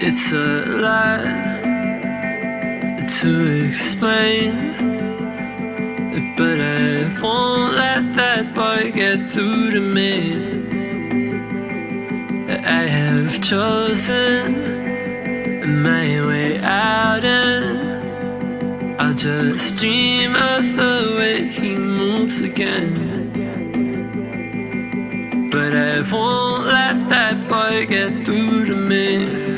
It's a lot to explain, but I won't let that boy get through to me. I have chosen my way out, and I'll just dream of the way he moves again. But I won't let that boy get through to me.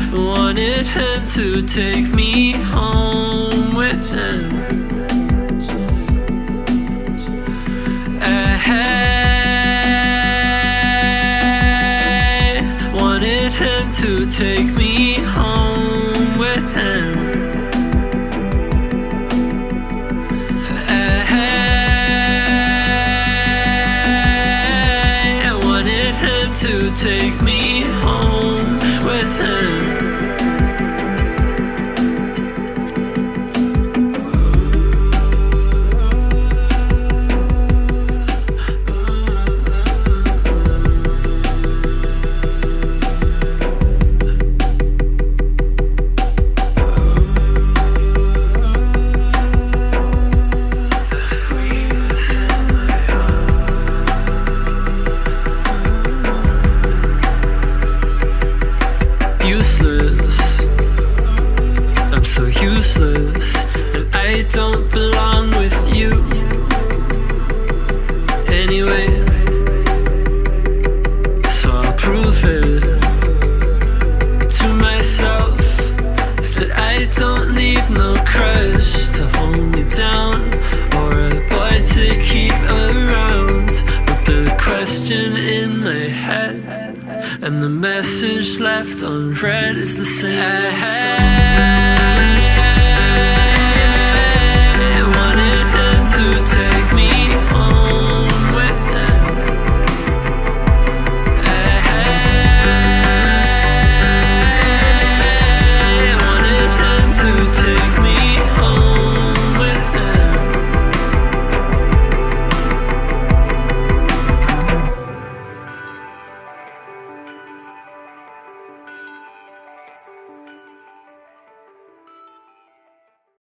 I wanted him to take me home with him. I wanted him to take me home with him. I wanted him to take me home with him. Useless, I'm so useless, and I don't belong with you anyway. So I'll prove it to myself that I don't need no crush to hold me down, or a boy to keep around. But the question in my head and the message left unread is the same.